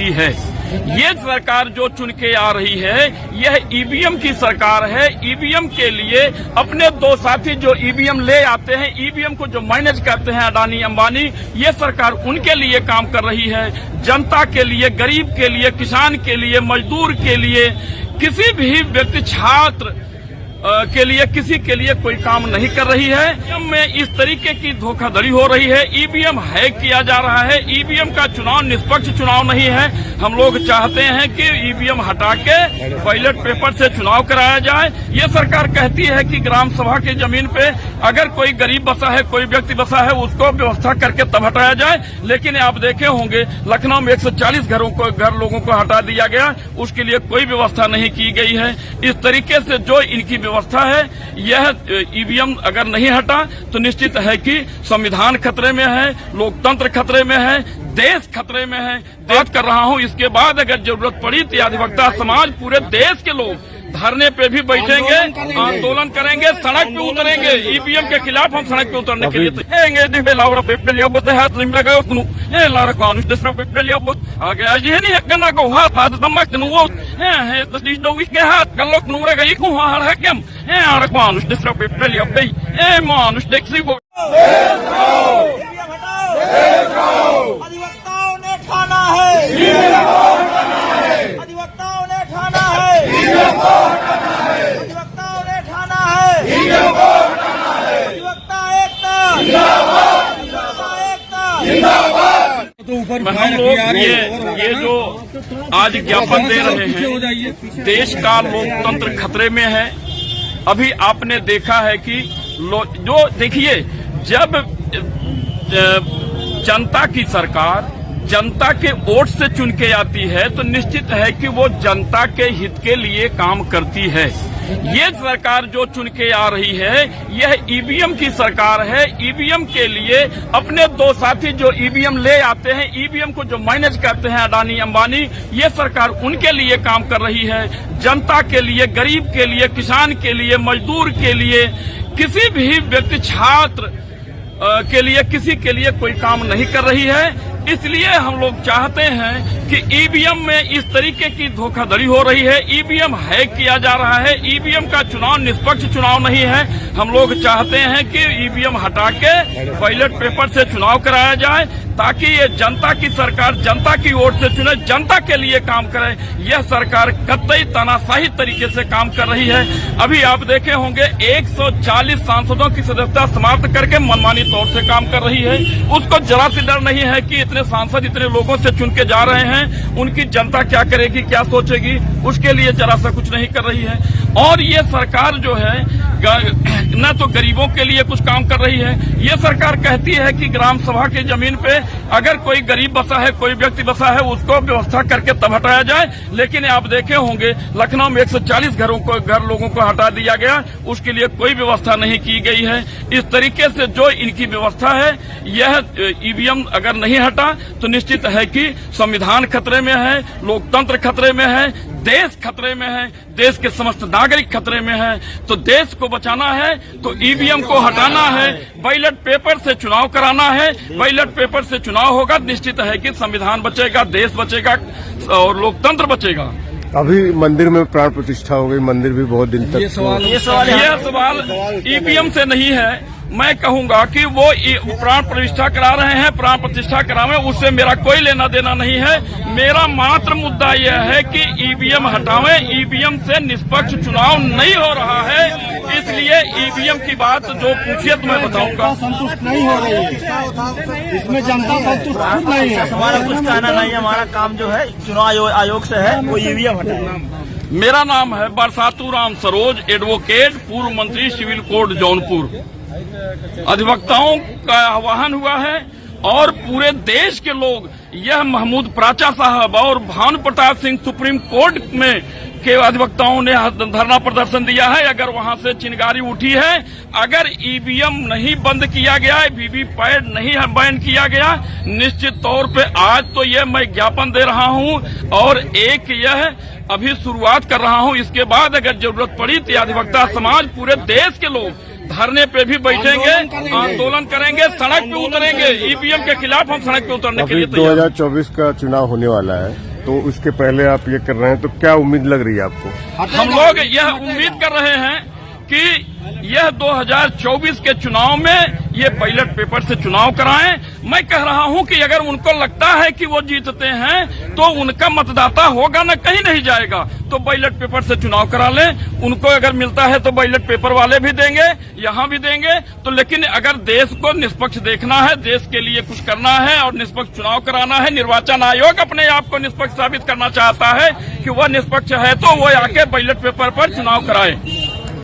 रही है। ये सरकार जो चुन के आ रही है यह ईवीएम की सरकार है। ईवीएम के लिए अपने दो साथी जो ईवीएम ले आते हैं, ईवीएम को जो मैनेज करते हैं अडानी अंबानी, ये सरकार उनके लिए काम कर रही है। जनता के लिए, गरीब के लिए, किसान के लिए, मजदूर के लिए, किसी भी व्यक्ति, छात्र के लिए, किसी के लिए कोई काम नहीं कर रही है। ईवीएम में इस तरीके की धोखाधड़ी हो रही है। ईवीएम हैक किया जा रहा है। ईवीएम का चुनाव निष्पक्ष चुनाव नहीं है। हम लोग चाहते हैं कि ईवीएम हटा के बैलेट पेपर से चुनाव कराया जाए। ये सरकार कहती है कि ग्राम सभा की जमीन पे अगर कोई गरीब बसा है, कोई व्यक्ति बसा है, उसको व्यवस्था करके तब हटाया जाए। लेकिन आप देखे होंगे लखनऊ में 140 घर लोगों को हटा दिया गया, उसके लिए कोई व्यवस्था नहीं की गई है। इस तरीके से जो इनकी व्यवस्था है, यह ईवीएम अगर नहीं हटा तो निश्चित है कि संविधान खतरे में है, लोकतंत्र खतरे में है, देश खतरे में है। बात कर रहा हूं, इसके बाद अगर जरूरत पड़ी तो अधिवक्ता समाज, पूरे देश के लोग धरने पे भी बैठेंगे, आंदोलन करेंगे, सड़क पे उतरेंगे। ईवीएम के खिलाफ हम सड़क पे उतरने के लिए अधिवक्ताओं ने ठाना है, अधिवक्ताओं ने ठाना है, अधिवक्ताओं ने ठाना है, अधिवक्ता एकता, हम लोग ये जो आज ज्ञापन दे रहे हैं, देश का लोकतंत्र खतरे में है। अभी आपने देखा है कि जो देखिए, जब जनता की सरकार जनता के वोट से चुन के आती है तो निश्चित है कि वो जनता के हित के लिए काम करती है। ये सरकार जो चुन के आ रही है यह ईवीएम की सरकार है। ईवीएम के लिए अपने दो साथी जो ईवीएम ले आते हैं, ईवीएम को जो मैनेज करते हैं अडानी अंबानी, ये सरकार उनके लिए काम कर रही है। जनता के लिए, गरीब के लिए, किसान के लिए, मजदूर के लिए, किसी भी व्यक्ति, छात्र के लिए, किसी के लिए कोई काम नहीं कर रही है। इसलिए हम लोग चाहते हैं कि ईवीएम में इस तरीके की धोखाधड़ी हो रही है। ईवीएम हैक किया जा रहा है। ईवीएम का चुनाव निष्पक्ष चुनाव नहीं है। हम लोग चाहते हैं कि ईवीएम हटा के बैलेट पेपर से चुनाव कराया जाए, ताकि ये जनता की सरकार जनता की वोट से चुने, जनता के लिए काम करे। यह सरकार कतई तानाशाही तरीके से काम कर रही है। अभी आप देखे होंगे 140 सांसदों की सदस्यता समाप्त करके मनमानी तौर से काम कर रही है। उसको जरा सी डर नहीं है कि इतने सांसद इतने लोगों से चुन के जा रहे हैं, उनकी जनता क्या करेगी, क्या सोचेगी, उसके लिए जरा सा कुछ नहीं कर रही है। और ये सरकार जो है न तो गरीबों के लिए कुछ काम कर रही है। ये सरकार कहती है कि ग्राम सभा की जमीन पे अगर कोई गरीब बसा है, कोई व्यक्ति बसा है, उसको व्यवस्था करके तब हटाया जाए। लेकिन आप देखे होंगे लखनऊ में 140 घर लोगों को हटा दिया गया, उसके लिए कोई व्यवस्था नहीं की गई है। इस तरीके से जो इनकी व्यवस्था है, यह ईवीएम अगर नहीं हटा तो निश्चित है कि संविधान खतरे में है, लोकतंत्र खतरे में है, देश खतरे में है, देश के समस्त नागरिक खतरे में है। तो देश को बचाना है तो ईवीएम को हटाना है, बैलेट पेपर से चुनाव कराना है। बैलेट पेपर से चुनाव होगा, निश्चित है कि संविधान बचेगा, देश बचेगा और लोकतंत्र बचेगा। अभी मंदिर में प्राण प्रतिष्ठा हो गई, मंदिर भी बहुत दिन तक यह सवाल ईवीएम से नहीं है। मैं कहूंगा कि वो प्राण प्रतिष्ठा करा रहे हैं, प्राण प्रतिष्ठा करावे, उससे मेरा कोई लेना देना नहीं है। मेरा मात्र मुद्दा यह है कि ईवीएम हटावें। ईवीएम से निष्पक्ष चुनाव नहीं हो रहा है, इसलिए ईवीएम की बात जो पूछिए तो मैं बताऊंगा। संतुष्ट नहीं हो रही है, इसमें जनता संतुष्ट नहीं है। हमारा कुछ कहना नहीं है, हमारा काम जो है चुनाव आयोग से है, वो ईवीएम हटाना। मेरा नाम है बरसातू राम सरोज, एडवोकेट, पूर्व मंत्री, सिविल कोर्ट जौनपुर। अधिवक्ताओं का आह्वान हुआ है और पूरे देश के लोग, यह महमूद प्राचा साहब और भानु प्रताप सिंह सुप्रीम कोर्ट में के अधिवक्ताओं ने धरना प्रदर्शन दिया है। अगर वहां से चिंगारी उठी है, अगर ईवीएम नहीं बंद किया गया है, वीवीपैट नहीं बैन किया गया, निश्चित तौर पे आज तो यह मैं ज्ञापन दे रहा हूं और एक यह अभी शुरुआत कर रहा हूं। इसके बाद अगर जरूरत पड़ी तो अधिवक्ता समाज, पूरे देश के लोग धरने पे भी बैठेंगे, आंदोलन करेंगे, सड़क पे उतरेंगे। ईवीएम के खिलाफ हम सड़क पे उतरने के लिए तैयार। 2024 का चुनाव होने वाला है, तो उसके पहले आप ये कर रहे हैं, तो क्या उम्मीद लग रही है आपको? हम लोग यह उम्मीद कर रहे हैं कि यह 2024 के चुनाव में ये बैलेट पेपर से चुनाव कराएं। मैं कह रहा हूं कि अगर उनको लगता है कि वो जीतते हैं तो उनका मतदाता होगा न, कहीं नहीं जाएगा, तो बैलेट पेपर से चुनाव करा लें। उनको अगर मिलता है तो बैलेट पेपर वाले भी देंगे, यहाँ भी देंगे। तो लेकिन अगर देश को निष्पक्ष देखना है, देश के लिए कुछ करना है और निष्पक्ष चुनाव कराना है, निर्वाचन आयोग अपने आप को निष्पक्ष साबित करना चाहता है कि वह निष्पक्ष है, तो वो आके बैलेट पेपर पर चुनाव कराए।